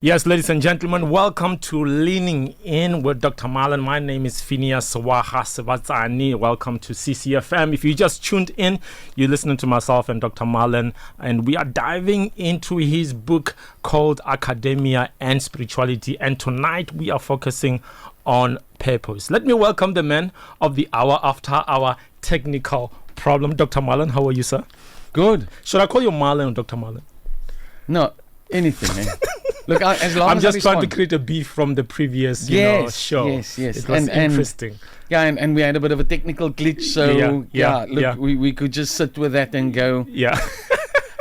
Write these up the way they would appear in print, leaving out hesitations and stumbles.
Yes, ladies and gentlemen, welcome to Leaning In with Dr. Marlon. My name is Phineas Wahasivatsani. Welcome to CCFM. If you just tuned in, you're listening to myself and Dr. Marlon, and we are diving into his book called Academia and Spirituality. And tonight we are focusing on purpose. Let me welcome the man of the hour after our technical problem. Dr. Marlon, how are you, sir? Good. Should I call you Marlon or Dr. Marlon? No, anything. Look, as long I'm as just trying to create a beef from the previous show. Yes. It was interesting. And we had a bit of a technical glitch, so we could just sit with that and go. Yeah.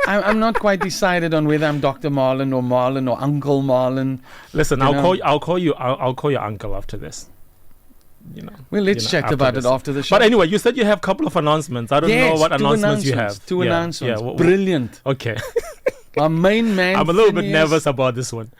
I'm not quite decided on whether I'm Dr. Marlon or Uncle Marlon. Listen, I'll call you uncle after this. Well, let's chat about it after the show. But anyway, you said you have a couple of announcements. I don't know what announcements you have. Two announcements. Yeah. Brilliant. Okay. Our main man. I'm a little bit nervous about this one.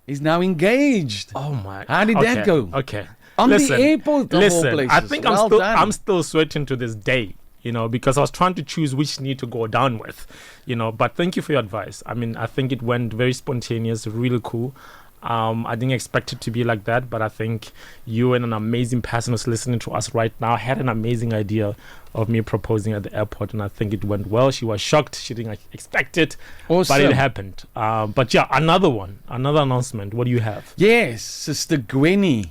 He's now engaged. Oh my! How did that go? Okay. On the airport. I think I'm still sweating to this day. Because I was trying to choose which knee to go down with. But thank you for your advice. I mean, I think it went very spontaneous, really cool. I didn't expect it to be like that, but I think you and an amazing person who's listening to us right now had an amazing idea of me proposing at the airport, and I think it went well. She was shocked. She didn't expect it, awesome. But it happened. But another announcement. What do you have? Yes, Sister Gwenny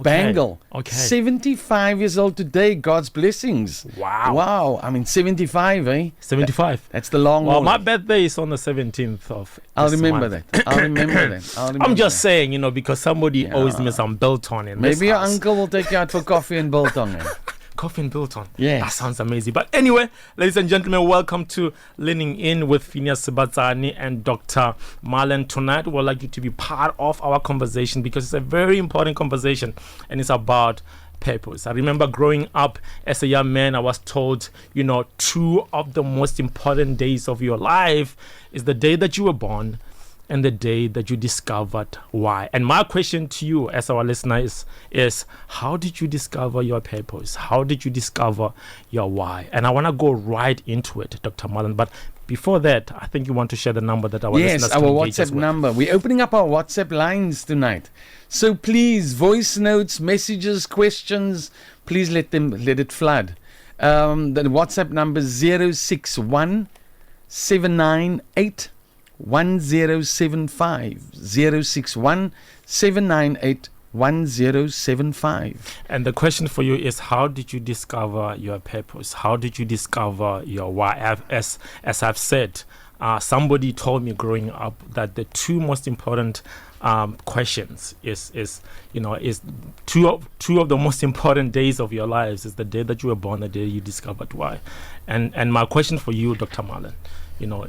Bangle. Okay. 75 years old today. God's blessings. Wow. I mean, 75, eh? 75. That's the long one. Well, my birthday is on the 17th of I'll remember month. that. I'm just saying, because somebody owes me some biltong in Maybe this your house. uncle will take you out for coffee and biltong. Coffee and biltong. Yeah. That sounds amazing. But anyway, ladies and gentlemen, welcome to Leaning In with Phineas Wahasivatsani and Dr. Marlon. Tonight, we'd like you to be part of our conversation because it's a very important conversation and it's about purpose. I remember growing up as a young man, I was told, two of the most important days of your life is the day that you were born and the day that you discovered why. And my question to you as our listener is how did you discover your purpose? How did you discover your why? And I want to go right into it, Dr. Marlon. But before that, I think you want to share the number that our listeners can engage WhatsApp number. We're opening up our WhatsApp lines tonight. So please, voice notes, messages, questions, please let it flood. The WhatsApp number is 061 798 1075 061 798 1075. And the question for you is, how did you discover your purpose? How did you discover your why? As I've said, somebody told me growing up that the two most important questions is two of the most important days of your lives is the day that you were born, the day you discovered why. And my question for you, Dr. Marlon,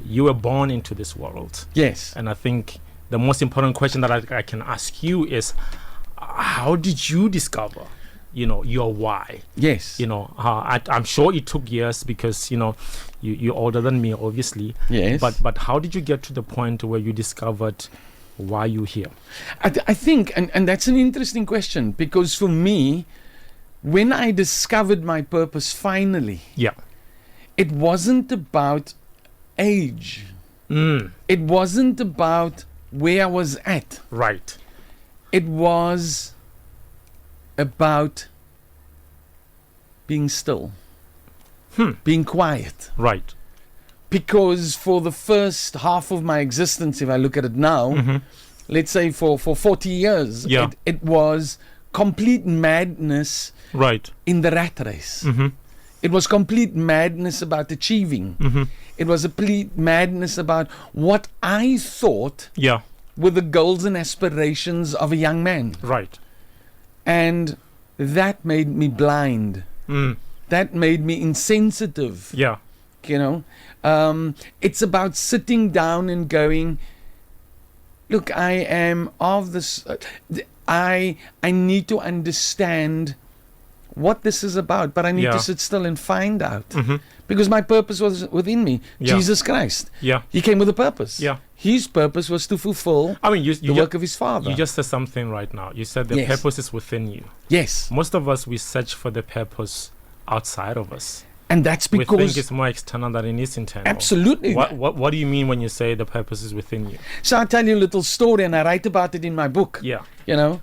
you were born into this world. Yes. And I think the most important question that I can ask you is, how did you discover, your why? Yes. I'm sure it took years because, you're older than me, obviously. Yes. But how did you get to the point where you discovered why you're here? I think, and that's an interesting question, because for me, when I discovered my purpose finally, it wasn't about age. It wasn't about where I was at. Right. It was about being still, being quiet. Right. Because for the first half of my existence, if I look at it now, let's say for 40 years, it was complete madness. Right. In the rat race. It was complete madness about achieving. It was a complete madness about what I thought were the goals and aspirations of a young man. Right. And that made me blind. That made me insensitive. Yeah. It's about sitting down and going, look, I am of this. I need to understand what this is about, but I need to sit still and find out. Because my purpose was within me. Jesus Christ. He came with a purpose. His purpose was to fulfill the work of his Father. You just said something right now. You said the purpose is within you. Yes. Most of us, we search for the purpose outside of us. And that's We because think it's more external than it is internal. absolutely. What do you mean when you say the purpose is within you? So I'll tell you a little story, and I write about it in my book. Yeah. You know,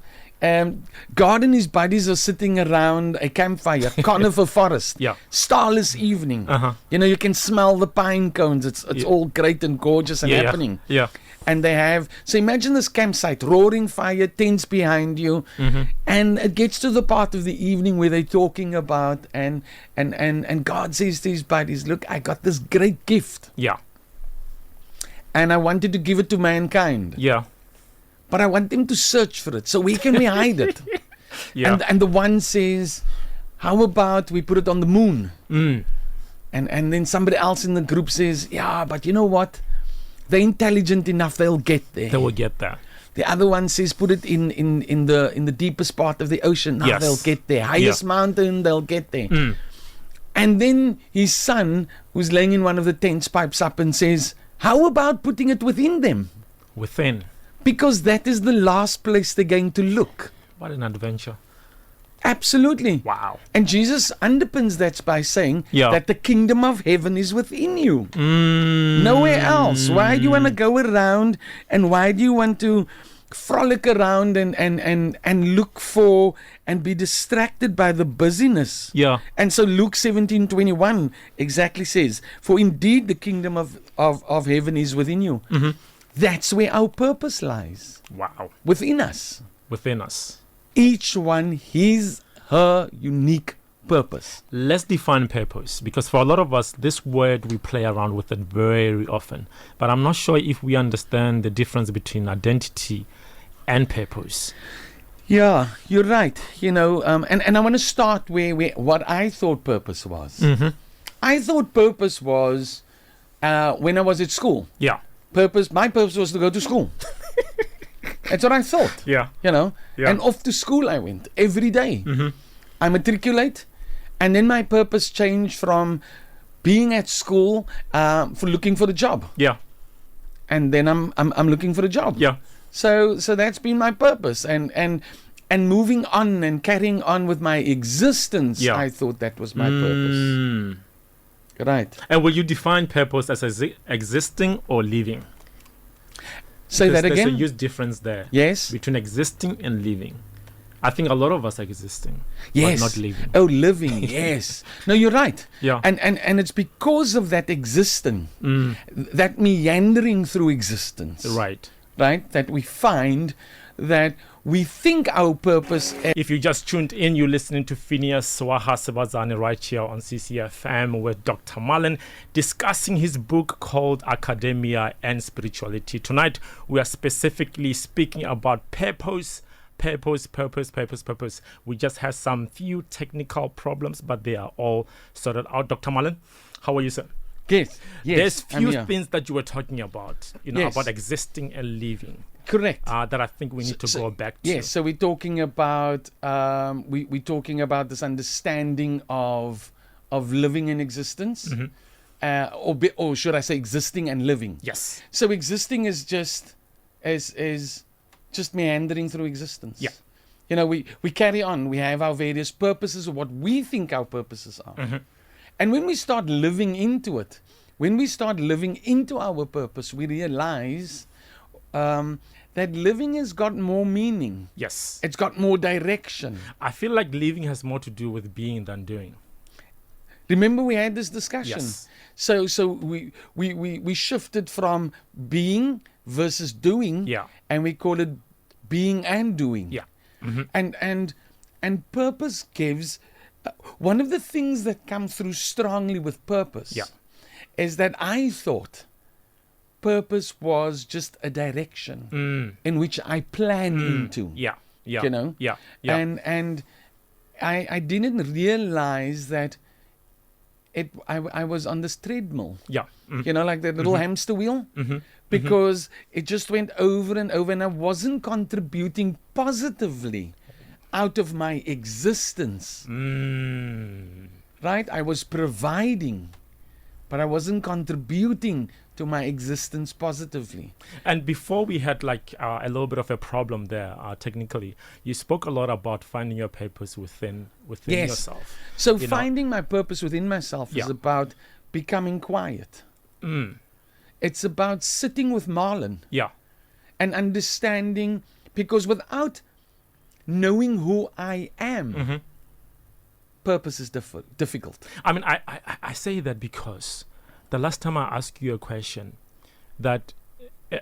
God and his buddies are sitting around a campfire, conifer forest, Yeah. starless evening. Uh-huh. You know, you can smell the pine cones. It's Yeah. all great and gorgeous and Yeah, happening. Yeah. And they have, so imagine this campsite, roaring fire, tents behind you, and it gets to the part of the evening where they're talking about, and God says to his buddies, look, I got this great gift, Yeah. and I wanted to give it to mankind, Yeah. but I want them to search for it. So where can we hide it? Yeah. And the one says, how about we put it on the moon? Mm. And then somebody else in the group says, yeah, but you know what? They're intelligent enough, they'll get there. They will get that. The other one says, put it in the deepest part of the ocean. Now Yes. they'll get there. Highest mountain, they'll get there. And then his son, who's laying in one of the tents, pipes up and says, how about putting it within them? Within. Because that is the last place they're going to look. What an adventure. Absolutely. Wow. And Jesus underpins that by saying Yeah. that the kingdom of heaven is within you. Mm. Nowhere else. Why do you want to go around, and why do you want to frolic around and look for and be distracted by the busyness? Yeah. And so Luke 17:21 exactly says, for indeed the kingdom of heaven is within you. That's where our purpose lies, Wow. within us. Within us. Each one his, her unique purpose. Let's define purpose, because for a lot of us, this word we play around with it very often. But I'm not sure if we understand the difference between identity and purpose. Yeah, you're right. You know, and I want to start where what I thought purpose was. I thought purpose was when I was at school. Yeah. My purpose was to go to school. That's what I thought. Yeah. You know, Yeah. and off to school I went every day. I matriculate, and then my purpose changed from being at school for looking for a job, Yeah. and then I'm looking for a job. Yeah. So that's been my purpose, and moving on and carrying on with my existence. Yeah. I thought that was my purpose. Mm. Right. And will you define purpose as existing or living? Say that There's a again. huge difference there Yes. between existing and living. I think a lot of us are existing, Yes. but not living. Oh, living. Yes. No, you're right. Yeah. And it's because of that existing, that meandering through existence, Right. right, that we find that we think our purpose. If you just tuned in, you're listening to Phineas Swaha Sebazane right here on CCFM with Dr. Marlon discussing his book called Academia and Spirituality. Tonight, we are specifically speaking about purpose. We just had some few technical problems, but they are all sorted out. Dr. Marlon, how are you, sir? Yes. There's I'm few here. things that you were talking about, Yes. about existing and living, Correct. that I think we need to go back to. Yes, so we're talking about we're talking about this understanding of living in existence, or should I say existing and living? Yes. So existing is just is just meandering through existence. Yeah. You know, we carry on. We have our various purposes, or what we think our purposes are. And when we start living into it, when we start living into our purpose, we realize that living has got more meaning. Yes. It's got more direction. I feel like living has more to do with being than doing. Remember, we had this discussion. Yes. So we shifted from being versus doing, Yeah. and we call it being and doing. Yeah. And purpose gives one of the things that come through strongly with purpose. Yeah. Is that I thought purpose was just a direction in which I plan into. Yeah. Yeah. You know? Yeah. Yeah. And I didn't realize that I was on this treadmill. yeah. You know, like that little hamster wheel? Because it just went over and over, and I wasn't contributing positively out of my existence. Right? I was providing, but I wasn't contributing to my existence positively. And before we had like a little bit of a problem there, technically, you spoke a lot about finding your purpose within Yes. yourself. So You know? finding my purpose within myself Yeah. is about becoming quiet. Mm. It's about sitting with Marlon Yeah. and understanding, because without knowing who I am, Mm-hmm. purpose is difficult. I mean, I say that because the last time I asked you a question, that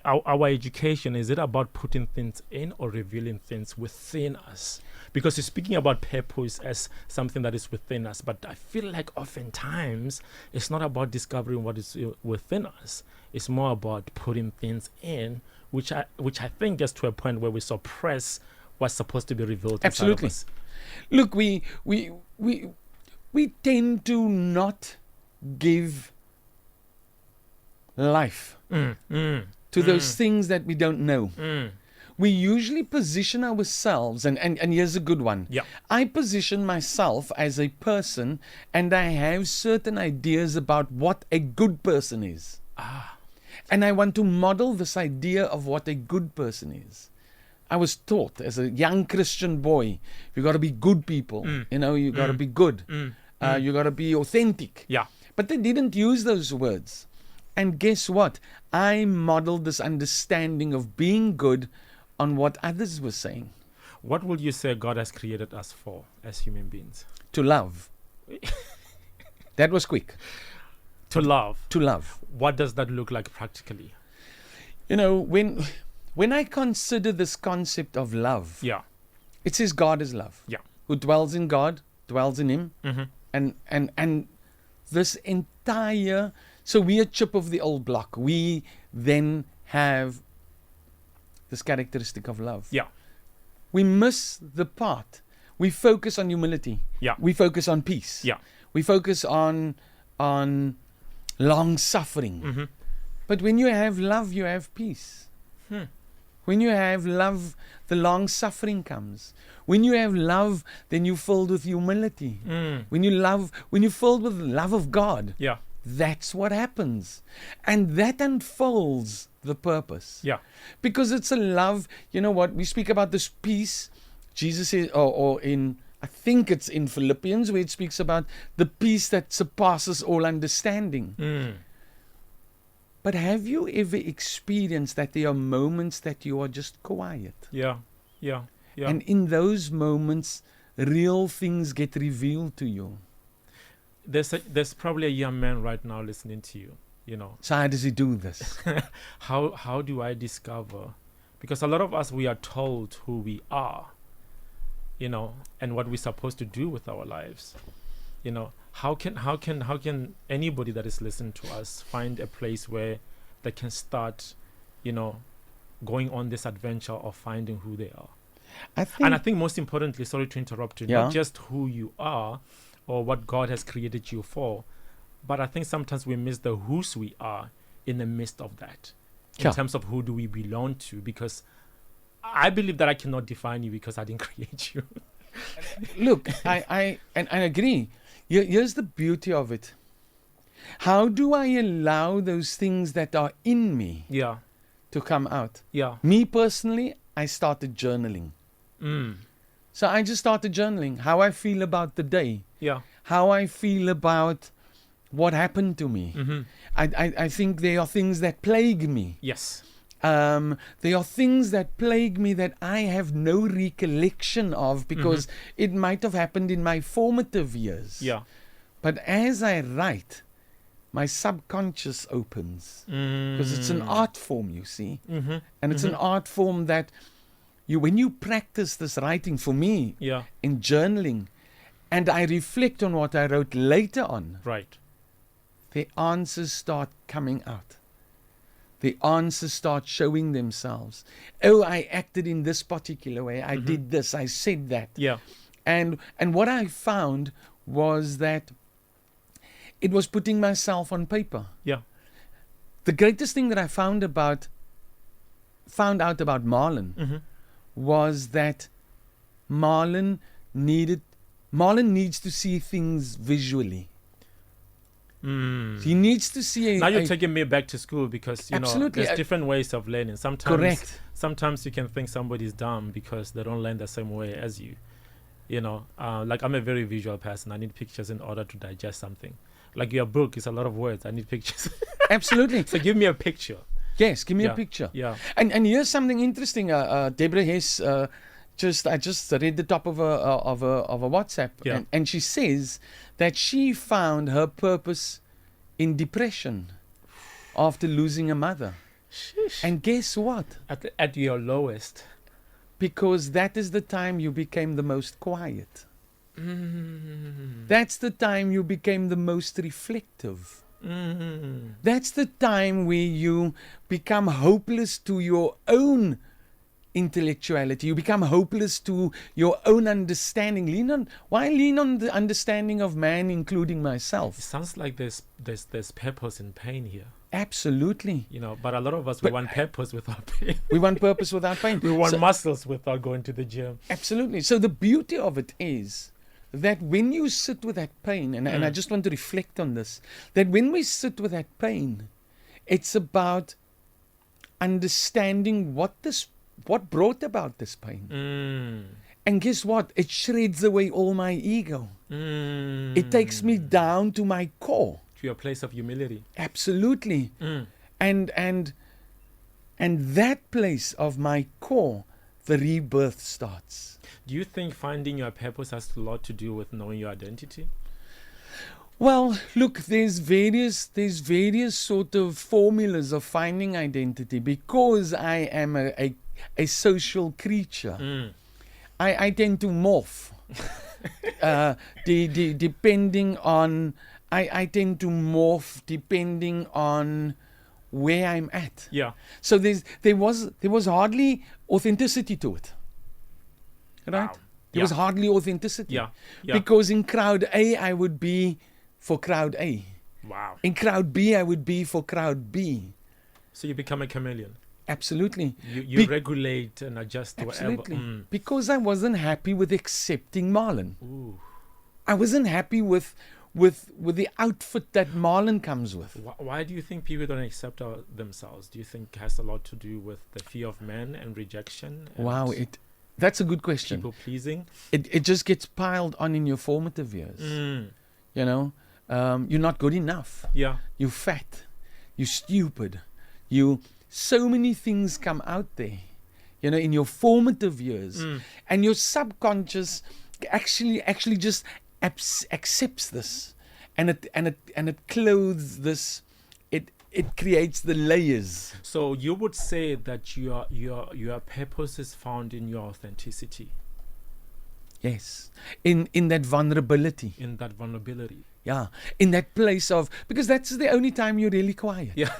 our education, is it about putting things in or revealing things within us? Because you're speaking about purpose as something that is within us, but I feel like oftentimes it's not about discovering what is within us. It's more about putting things in, which I think gets to a point where we suppress what's supposed to be revealed inside of Absolutely. us. Look, we tend to not give life to those things that we don't know. We usually position ourselves, and here's a good one. Yeah. I position myself as a person, and I have certain ideas about what a good person is. And I want to model this idea of what a good person is. I was taught as a young Christian boy, you got to be good people. You got to be good. You got to be authentic. Yeah. But they didn't use those words. And guess what? I modeled this understanding of being good on what others were saying. What would you say God has created us for as human beings? To love. That was quick. To love. To love. What does that look like practically? When I consider this concept of love, Yeah. it says God is love. Yeah. Who dwells in God, dwells in him. Mm-hmm. And this entire, so we are chip of the old block. We then have this characteristic of love. Yeah. We miss the part. We focus on humility. Yeah. We focus on peace. Yeah. We focus on long suffering. Mm-hmm. But when you have love, you have peace. When you have love, the long suffering comes. When you have love, then you're filled with humility. When you're filled with the love of God, Yeah. that's what happens. And that unfolds the purpose. Yeah. Because it's a love, you know what, we speak about this peace. Jesus says, or in, I think it's in Philippians, where it speaks about the peace that surpasses all understanding. But have you ever experienced that there are moments that you are just quiet? Yeah. Yeah. Yeah. And in those moments, real things get revealed to you. There's probably a young man right now listening to you, you know. So how does he do this? How do I discover? Because a lot of us, we are told who we are, you know, and what we're supposed to do with our lives. You know, how can anybody that is listening to us find a place where they can start, you know, going on this adventure of finding who they are? I think most importantly, sorry to interrupt you, Yeah. not just who you are or what God has created you for, but I think sometimes we miss the whose we are in the midst of that, in Yeah. terms of who do we belong to, because I believe that I cannot define you because I didn't create you. Look, I agree. Here's the beauty of it. How do I allow those things that are in me Yeah. to come out? Yeah. Me personally, I started journaling. So I just started journaling how I feel about the day, Yeah. how I feel about what happened to me. Mm-hmm. I think there are things that plague me. Yes. There are things that plague me that I have no recollection of because it might have happened in my formative years. Yeah. But as I write, my subconscious opens because it's an art form, you see. And it's an art form that when you practice this writing, for me, Yeah. in journaling, and I reflect on what I wrote later on, Right. the answers start coming out. The answers start showing themselves. Oh, I acted in this particular way. I did this. I said that. Yeah. And what I found was that it was putting myself on paper. Yeah. The greatest thing that I found out about Marlon was that Marlon needs to see things visually. He needs to see now you're taking me back to school, because Absolutely. there's different ways of learning. Sometimes Correct. Sometimes you can think somebody's dumb because they don't learn the same way as you. Like I'm a very visual person. I need pictures in order to digest something. Like your book is a lot of words. I need pictures. Absolutely. So give me a picture. Yes, give me Yeah, a picture. yeah. And here's something interesting. Deborah Hess, I just read the top of a WhatsApp, Yeah. and she says that she found her purpose in depression after losing a mother. Sheesh. And guess what? At your lowest. Because that is the time you became the most quiet. That's the time you became the most reflective. That's the time where you become hopeless to your own intellectuality. You become hopeless to your own understanding. Why lean on the understanding of man, including It myself? sounds like there's purpose in pain here. Absolutely. But a lot of us, we want purpose without pain. We want purpose without pain. We want So- muscles without going to the gym. Absolutely. So the beauty of it is that when you sit with that pain, and I just want to reflect on this, that when we sit with that pain, it's about understanding what brought about this pain. And guess what? It shreds away all my ego. It takes me down to my core. To your place of humility. Absolutely. And that place of my core, the rebirth starts. Do you think finding your purpose has a lot to do with knowing your identity? Well, look, there's various sort of formulas of finding identity. Because I am a social creature, I tend to morph. Depending on, I tend to morph depending on where I'm at. Yeah. So there was hardly authenticity to it. Right? Wow. There Yeah. was hardly authenticity. Yeah. Yeah. Because in crowd A, I would be for crowd A. Wow. In crowd B, I would be for crowd B. So you become a chameleon. Absolutely. You regulate and adjust to Absolutely. whatever. Because I wasn't happy with accepting Marlon. Ooh. I wasn't happy with the outfit that Marlon comes with. Why do you think people don't accept themselves? Do you think it has a lot to do with the fear of men and rejection? And Wow, that's a good question. people pleasing. It just gets piled on in your formative years. You know, you're not good enough. Yeah. You're fat. You're stupid. So many things come out there, in your formative years, and your subconscious actually just accepts this, and it clothes this. It creates the layers. So you would say that your purpose is found in your authenticity, Yes, in that vulnerability. in that vulnerability. Yeah, in that place of, because that's the only time you're really quiet. Yeah.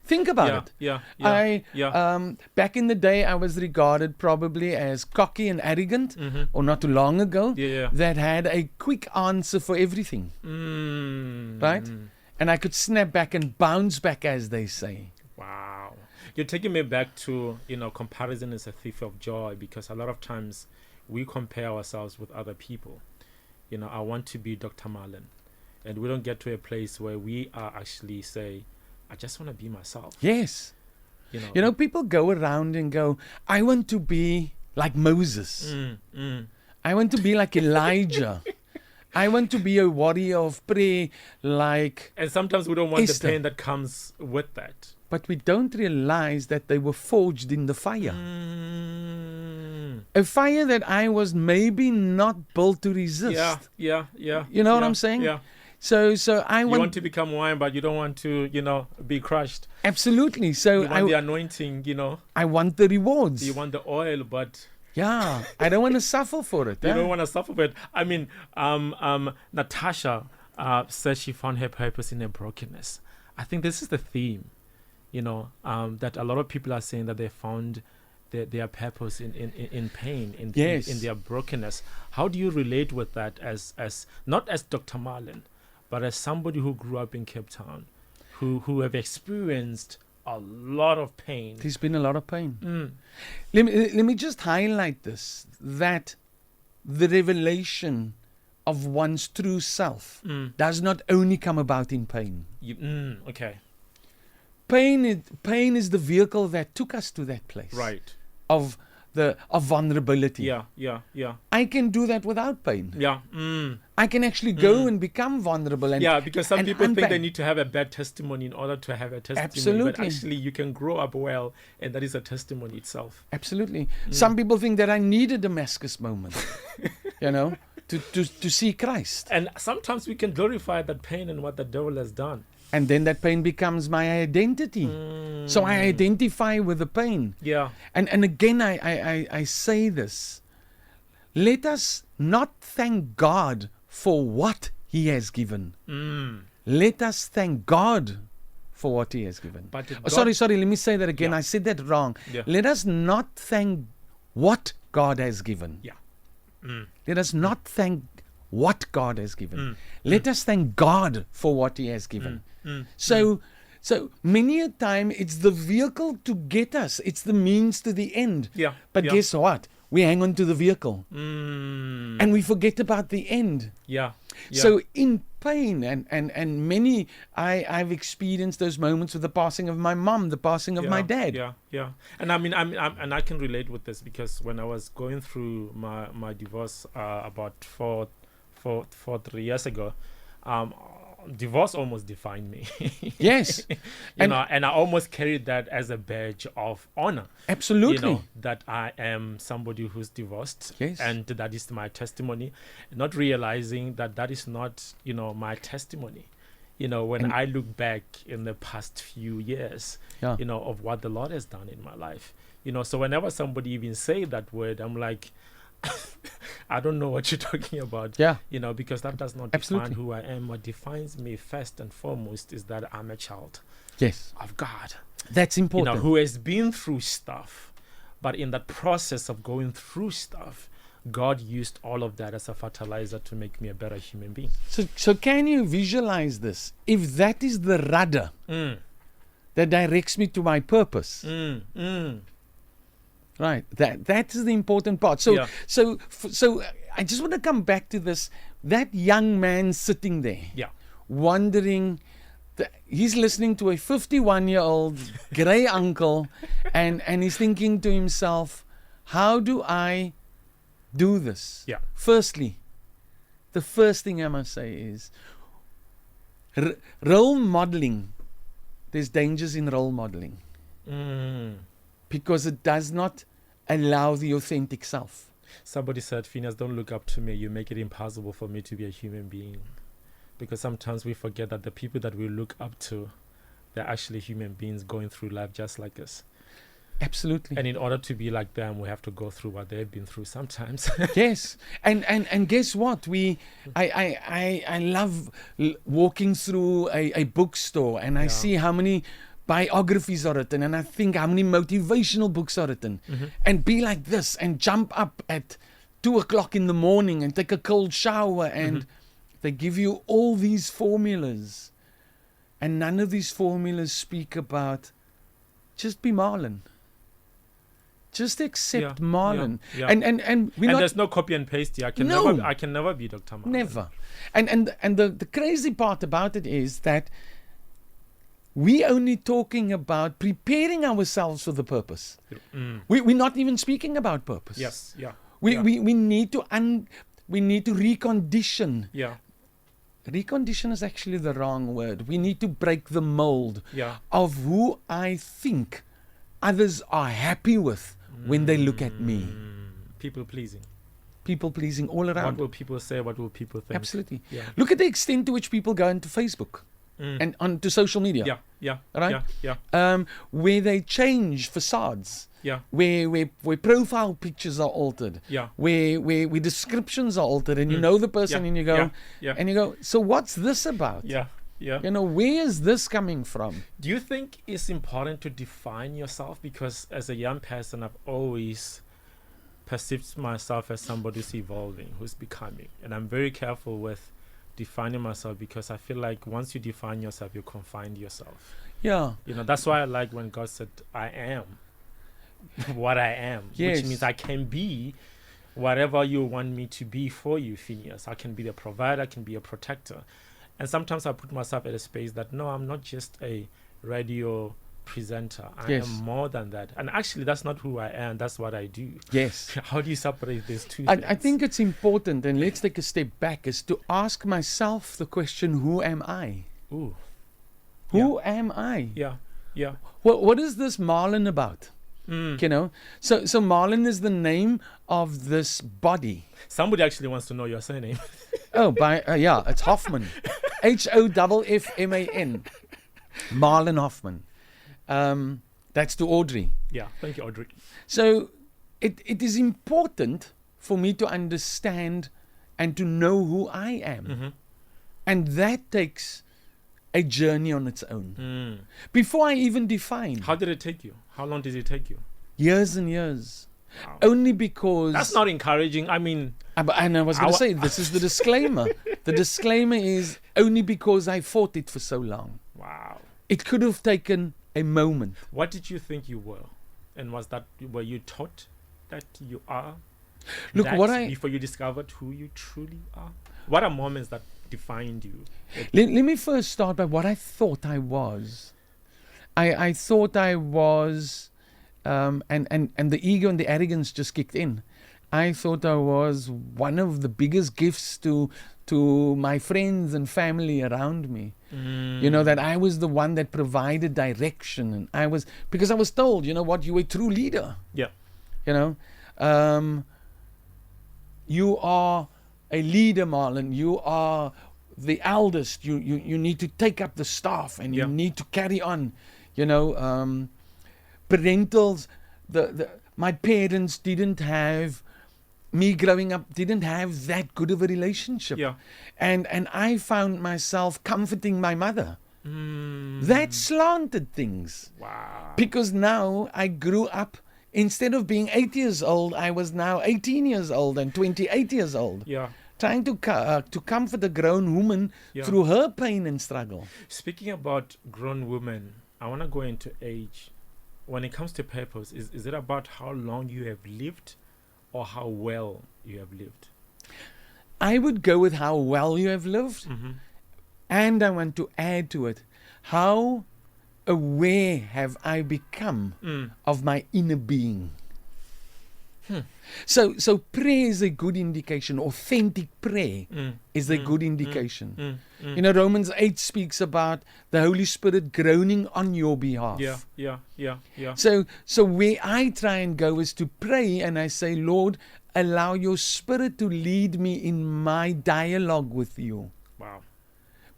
Think about Yeah. it. Yeah. Yeah. Yeah. Back in the day, I was regarded probably as cocky and arrogant, or not too long ago, Yeah. that had a quick answer for everything, right? And I could snap back and bounce back, as they say. Wow. You're taking me back to, comparison is a thief of joy, because a lot of times we compare ourselves with other people. I want to be Dr. Marlon, and we don't get to a place where we are actually say, I just want to be myself. Yes. People go around and go, I want to be like Moses. I want to be like Elijah. I want to be a warrior of prayer like... And sometimes we don't want Esther. the pain that comes with that. But we don't realize that they were forged in the fire. A fire that I was maybe not built to resist. Yeah. You know what I'm saying? Yeah. So I You want to become wine, but you don't want to, be crushed. Absolutely. So You want the anointing, I want the rewards. You want the oil, but Yeah, I don't want to suffer for it. you don't want to suffer for it. I mean, Natasha said she found her purpose in her brokenness. I think this is the theme, that a lot of people are saying that they found their purpose in pain, in their brokenness. How do you relate with that as not as Dr. Marlon, but as somebody who grew up in Cape Town, who have experienced a lot of pain? There's been a lot of pain. Let me just highlight this, that the revelation of one's true self does not only come about in pain. Okay. Pain is the vehicle that took us to that place. Right. Of vulnerability. Yeah. I can do that without pain. Yeah. I can actually go and become vulnerable. And, because some people think unpack. they need to have a bad testimony in order to have a testimony. Absolutely. But actually, you can grow up well, and that is a testimony itself. Absolutely. Some people think that I need a Damascus moment, to see Christ. And sometimes we can glorify that pain and what the devil has done. And then that pain becomes my identity. So I identify with the pain. Yeah. And again, I say this. Let us not thank God for what He has given. Let us thank God for what He has given. But sorry, let me say that again. Yeah. I said that wrong. Yeah. Let us not thank what God has given. Yeah. Let us not thank what God has given. Let us thank God for what He has given. So many a time it's the vehicle to get us. It's the means to the end. Yeah. But Yeah. guess what? We hang on to the vehicle. And we forget about the end. Yeah. So in pain and many, I've experienced those moments with the passing of my mom, the passing of my dad. Yeah. And I mean, and I can relate with this because when I was going through my divorce about 3 years ago, divorce almost defined me. Yes. And I almost carried that as a badge of honor. Absolutely. That I am somebody who's divorced. Yes. And that is my testimony. Not realizing that is not, my testimony. When I look back in the past few years, of what the Lord has done in my life. So whenever somebody even say that word, I'm like, I don't know what you're talking about. Yeah. Because that does not Absolutely. define who I am. What defines me first and foremost is that I'm a child Yes. of God. That's important. Who has been through stuff. But in that process of going through stuff, God used all of that as a fertilizer to make me a better human being. So can you visualize this? If that is the rudder that directs me to my purpose. Right. That is the important part. So I just want to come back to this. That young man sitting there, wondering. He's listening to a 51-year-old grey uncle, and he's thinking to himself, "How do I do this?" Yeah. Firstly, the first thing I must say is role modeling. There's dangers in role modeling. Because it does not allow the authentic self. Somebody said, Phineas, don't look up to me. You make it impossible for me to be a human being. Because sometimes we forget that the people that we look up to, they're actually human beings going through life just like us. Absolutely. And in order to be like them, we have to go through what they've been through sometimes. Yes. And guess what? I love walking through a bookstore and I see how many biographies are written, and I think how many motivational books are written, and be like this and jump up at 2:00 in the morning and take a cold shower, and they give you all these formulas, and none of these formulas speak about just be Marlon. Just accept Marlon. And there's no copy and paste here. I can never be Dr. Marlon. Never. And the crazy part about it is that we're only talking about preparing ourselves for the purpose. We're not even speaking about purpose. Yes, yeah. We need to recondition. Yeah. Recondition is actually the wrong word. We need to break the mold of who I think others are happy with when they look at me. People pleasing. People pleasing all around. What will people say? What will people think? Absolutely. Yeah. Look at the extent to which people go into Facebook and onto social media. Right? Where they change facades. Yeah. Where profile pictures are altered. Yeah. Where descriptions are altered, and you know the person, and you go, and you go, so what's this about? Yeah. Where is this coming from? Do you think it's important to define yourself? Because as a young person, I've always perceived myself as somebody who's evolving, who's becoming, and I'm very careful with defining myself, because I feel like once you define yourself, you confine yourself. Yeah. That's why I like when God said, I am what I am, yes. which means I can be whatever you want me to be for you, Phineas. I can be the provider, I can be a protector. And sometimes I put myself at a space that, no, I'm not just a radio presenter. I Yes. am more than that. And actually, that's not who I am. That's what I do. Yes. How do you separate these two things? I think it's important, and let's take a step back, is to ask myself the question, who am I? Ooh, Who am I? yeah, yeah. What is this Marlon about? Mm. You know, so Marlon is the name of this body. Somebody actually wants to know your surname. Oh, yeah, it's Hoffman, Hoffman, Marlon Hoffman. That's to Audrey. Yeah, thank you, Audrey. So it is important for me to understand and to know who I am, Mm-hmm. and that takes a journey on its own. Mm. Before I even define, How did it take you? How long did it take you? years and years, Wow. only because That's not encouraging. I mean, And I was going to say, this is the disclaimer. The disclaimer is only because I fought it for so long. wow. It could have taken a moment. What did you think you were? And were you taught that you are? Look, that before you discovered who you truly are? What are moments that defined you? Let me first start by what I thought I was. I thought I was, and the ego and the arrogance just kicked in. I thought I was one of the biggest gifts to my friends and family around me. You know, that I was the one that provided direction, and because I was told, you know what, you were a true leader. Yeah. You know, you are a leader, Marlon. You are the eldest. You need to take up the staff, and you Yeah. need to carry on. You know, parentals. My parents didn't have. Me growing up didn't have that good of a relationship. Yeah. And I found myself comforting my mother. Mm. That slanted things. Wow. Because now I grew up, instead of being 8 years old, I was now 18 years old and 28 years old. Yeah. Trying to comfort a grown woman Yeah. through her pain and struggle. Speaking about grown women, I want to go into age. When it comes to purpose, is it about how long you have lived or how well you have lived? I would go with how well you have lived. Mm-hmm. And I want to add to it, how aware have I become of my inner being? So prayer is a good indication. Authentic prayer is a good indication. You know, Romans 8 speaks about the Holy Spirit groaning on your behalf. Yeah. So where I try and go is to pray, and I say, Lord, allow your Spirit to lead me in my dialogue with you. Wow.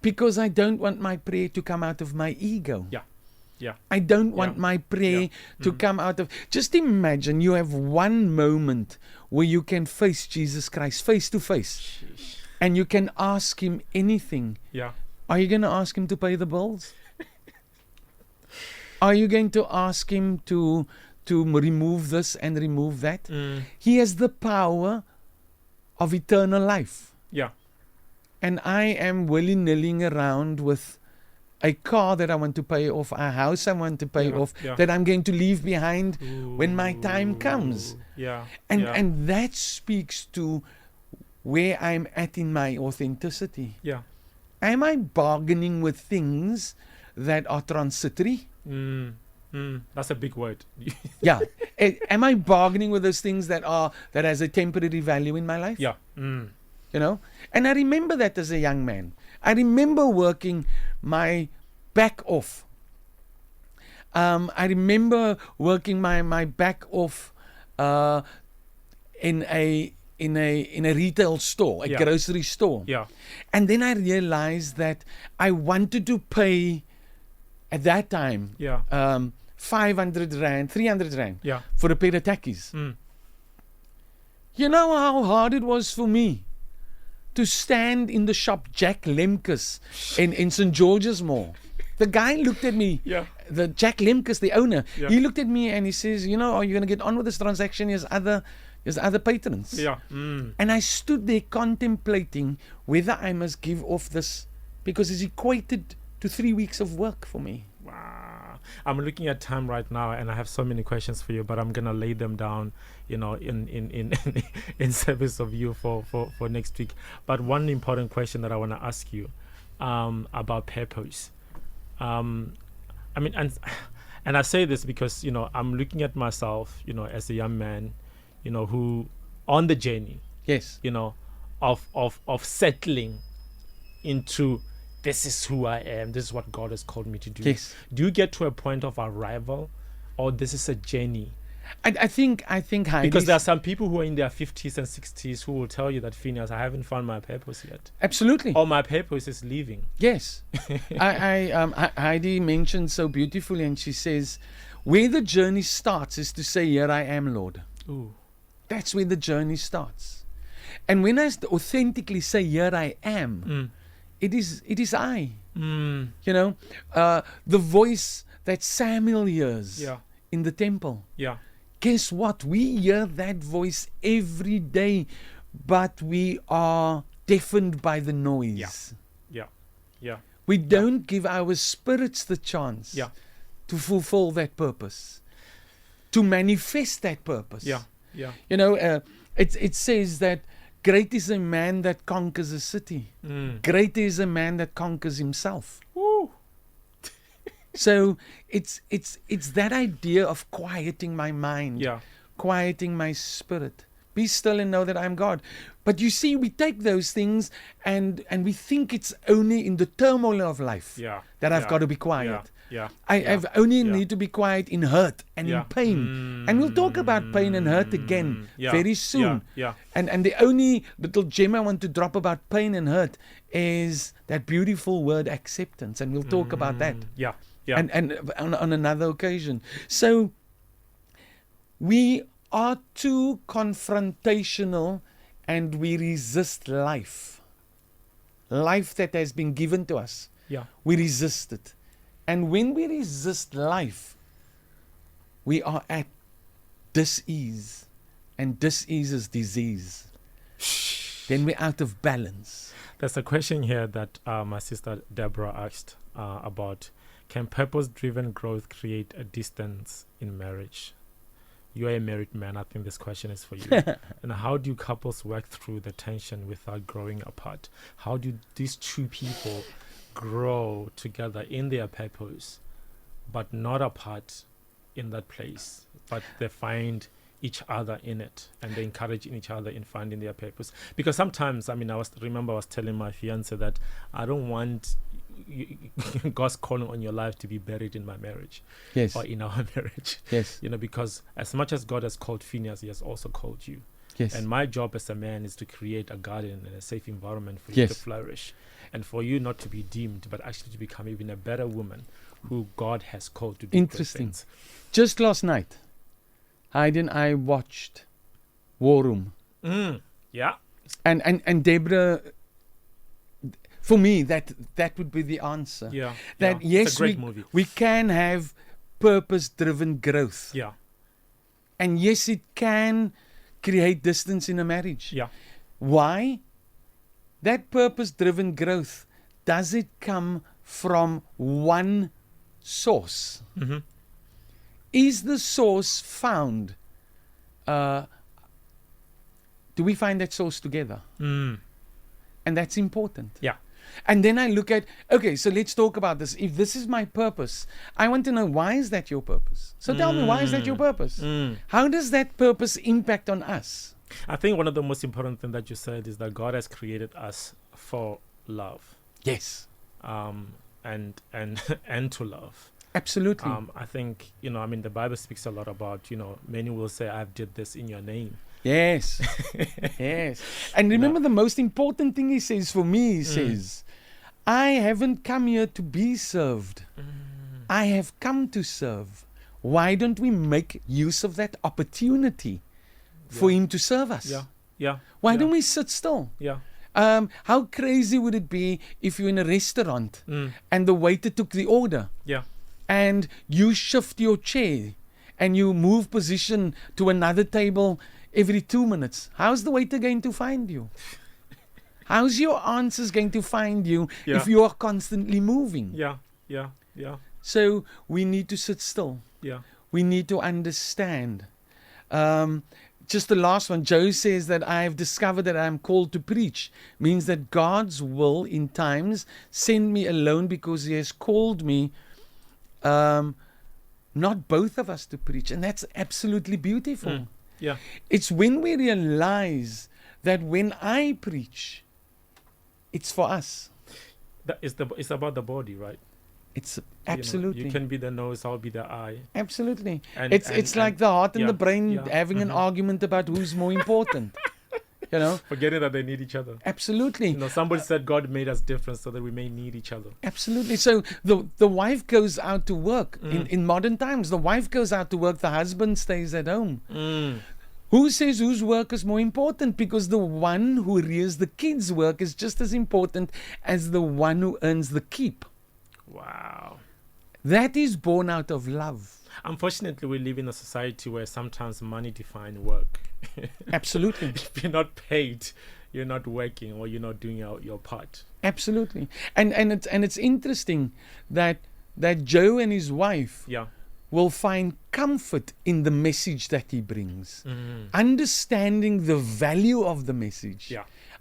Because I don't want my prayer to come out of my ego. Yeah. I don't want my prayer to come out of... Just imagine you have one moment where you can face Jesus Christ face to face. Sheesh. And you can ask him anything. Yeah. Are you going to ask him to pay the bills? Are you going to ask him to remove this and remove that? He has the power of eternal life. Yeah. And I am willy-nilly around with a car that I want to pay off, a house I want to pay off, that I'm going to leave behind when my time comes. Yeah. And that speaks to where I'm at in my authenticity. Yeah. Am I bargaining with things that are transitory? That's a big word. Yeah. Am I bargaining with those things that has a temporary value in my life? Yeah. You know, and I remember that as a young man. I remember working my back off. I remember working my back off in a retail store, a grocery store. Yeah. And then I realized that I wanted to pay at that time 500 rand, 300 rand for a pair of tackies. You know how hard it was for me to stand in the shop, Jack Lemkes, in St. George's Mall. The guy looked at me, the Jack Lemkes, the owner, he looked at me and he says, you know, are you going to get on with this transaction? There's other patrons. And I stood there contemplating whether I must give off this, because it's equated to 3 weeks of work for me. Wow. Wow. I'm looking at time right now, and I have so many questions for you, but I'm gonna lay them down, in service of you for next week. But one important question that I want to ask you, about purpose. And I say this because I'm looking at myself, as a young man, who on the journey, Yes. of settling into, this is who I am, this is what God has called me to do. Yes. Do you get to a point of arrival, or this is a journey? I think Heidi, Because there are some people who are in their 50s and 60s who will tell you that, Phineas, I haven't found my purpose yet. absolutely. Or my purpose is leaving. Yes. Heidi mentioned so beautifully, and she says, where the journey starts is to say, here I am, Lord. Ooh. That's where the journey starts. And when I authentically say, here I am, it is I. The voice that Samuel hears Yeah. in the temple. Yeah. Guess what? We hear that voice every day, but we are deafened by the noise. Yeah. Yeah. We don't give our spirits the chance Yeah. to fulfill that purpose, to manifest that purpose. Yeah. Yeah. It says that great is a man that conquers a city. Great is a man that conquers himself. Woo. So it's that idea of quieting my mind, Yeah. quieting my spirit. Be still and know that I am God. But you see, we take those things and we think it's only in the turmoil of life Yeah. that I've Yeah. got to be quiet. Yeah. I've only Yeah. need to be quiet in hurt and Yeah. in pain. And we'll talk about pain and hurt again Yeah. very soon. Yeah. And the only little gem I want to drop about pain and hurt is that beautiful word acceptance. And we'll talk about that. Yeah. Yeah. And on another occasion. So we are too confrontational and we resist life. Life that has been given to us. Yeah. We resist it. And when we resist life, we are at dis-ease. And dis-ease is disease. Then we're out of balance. There's a question here that my sister Deborah asked about, can purpose-driven growth create a distance in marriage? You are a married man. I think this question is for you. And how do couples work through the tension without growing apart? How do these two people grow together in their purpose, but not apart in that place, but they find each other in it, and they encourage each other in finding their purpose? Because sometimes, I was telling my fiance that I don't want God's calling on your life to be buried in my marriage. Yes. Or in our marriage. Yes. Because as much as God has called Phineas, he has also called you. Yes. And my job as a man is to create a garden and a safe environment for you to flourish, and for you not to be deemed, but actually to become even a better woman who God has called to do Interesting. things. Just last night, Heidi and I watched War Room. Yeah. And Deborah, for me, that would be the answer. Yeah. That yeah. yes, it's a great movie. we can have purpose-driven growth. Yeah. And yes, it can create distance in a marriage. Yeah. Why? That purpose-driven growth, does it come from one source? Mm-hmm. Is the source found? Do we find that source together? And that's important. Yeah. And then I look at, okay, so let's talk about this. If this is my purpose, I want to know, why is that your purpose? So tell me, why is that your purpose? How does that purpose impact on us? I think one of the most important things that you said is that God has created us for love. Yes. And to love. Absolutely. I think, the Bible speaks a lot about, many will say, I've did this in your name. Yes. Yes. And remember, the most important thing he says for me, he says, I haven't come here to be served. I have come to serve. Why don't we make use of that opportunity for him to serve us? Yeah. Yeah. Why don't we sit still? Yeah. How crazy would it be if you're in a restaurant and the waiter took the order? Yeah. And you shift your chair and you move position to another table every 2 minutes. How's the waiter going to find you? How's your answers going to find you if you are constantly moving? Yeah. Yeah. Yeah. So we need to sit still. Yeah. We need to understand. Just the last one, Joe says that I have discovered that I am called to preach. Means that God's will in times send me alone because He has called me, not both of us to preach. And that's absolutely beautiful. Yeah. It's when we realize that when I preach, it's for us. It's about the body, right? It's absolutely. You can be the nose, I'll be the eye. Absolutely. And It's like the heart and the brain having an Mm-hmm. argument about who's more important. Forgetting that they need each other. Absolutely. Somebody said God made us different so that we may need each other. Absolutely. So the wife goes out to work. In modern times, the wife goes out to work, the husband stays at home. Who says whose work is more important? Because the one who rears the kids' work is just as important as the one who earns the keep. Wow. That is born out of love. Unfortunately, we live in a society where sometimes money defines work. Absolutely. If you're not paid, you're not working or you're not doing your part. Absolutely. And it's interesting that Joe and his wife will find comfort in the message that he brings. Understanding the value of the message.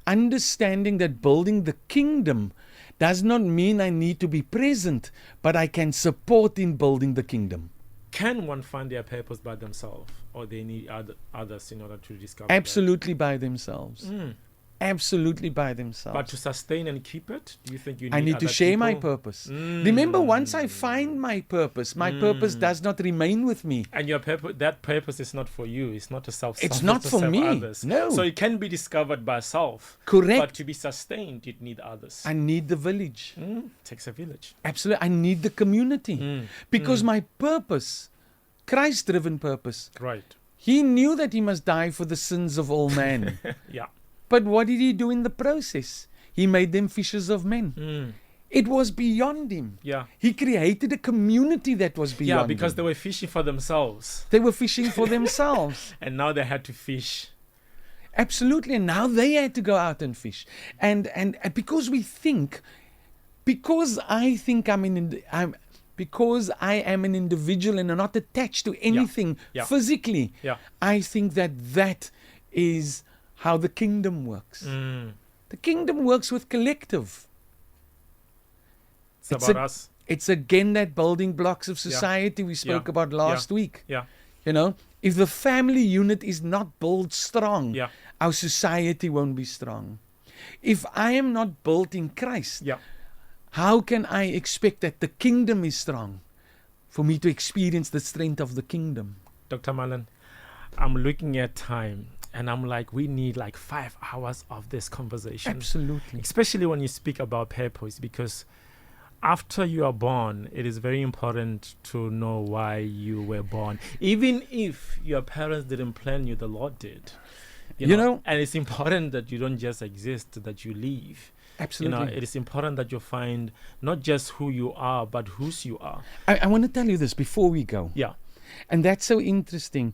Understanding that building the kingdom does not mean I need to be present, but I can support in building the kingdom. Can one find their purpose by themselves, or they need others in order to discover Absolutely by themselves. Absolutely by themselves. But to sustain and keep it, do you think you need I need other to share my people? purpose. Remember, once I find my purpose does not remain with me. And your that purpose is not for you. It's not to self. It's not to for serve me. Others. No. So it can be discovered by self. Correct. But to be sustained, you need others. I need the village. Takes a village. Absolutely. I need the community. Because my purpose, Christ-driven purpose, right. He knew that He must die for the sins of all men. Yeah. But what did He do in the process? He made them fishers of men. It was beyond Him. Yeah. He created a community that was beyond Him. Yeah, because him. they were fishing for themselves. They were fishing for themselves. And now they had to fish. Absolutely. And now they had to go out and fish. And because we think, because I think because I am an individual and I'm not attached to anything physically, I think that is how the kingdom works. The kingdom works with collective. It's about us. It's again that building blocks of society we spoke about last week. Yeah. If the family unit is not built strong, our society won't be strong. If I am not built in Christ, how can I expect that the kingdom is strong for me to experience the strength of the kingdom? Dr. Marlon, I'm looking at time and I'm like, we need like 5 hours of this conversation. Absolutely. Especially when you speak about purpose, because after you are born, it is very important to know why you were born. Even if your parents didn't plan you, the Lord did. You know? And it's important that you don't just exist, that you live. Absolutely. It is important that you find not just who you are, but whose you are. I want to tell you this before we go. Yeah. And that's so interesting.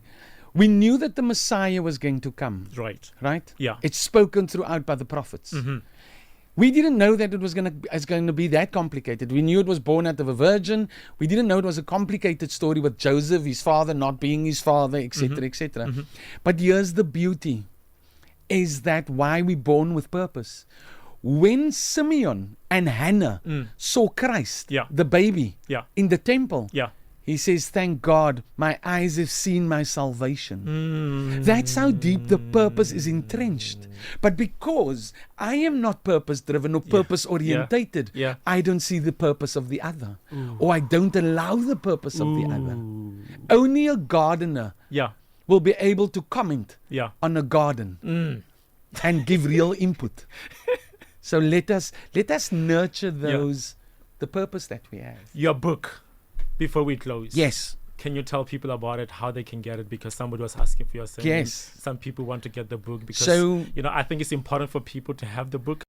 We knew that the Messiah was going to come. Right. Right? Yeah. It's spoken throughout by the prophets. We didn't know that it was going to be that complicated. We knew it was born out of a virgin. We didn't know it was a complicated story with Joseph, his father not being his father, etc., etc. But here's the beauty, is that why we're born with purpose. When Simeon and Hannah saw Christ, the baby, in the temple, he says, thank God, my eyes have seen my salvation. That's how deep the purpose is entrenched. But because I am not purpose-driven or purpose-orientated, I don't see the purpose of the other. Or I don't allow the purpose of the other. Only a gardener will be able to comment on a garden and give real input. So let us nurture the purpose that we have. Your book, before we close. Yes. Can you tell people about it, how they can get it? Because somebody was asking for your surname. Yes. Some people want to get the book because, I think it's important for people to have the book.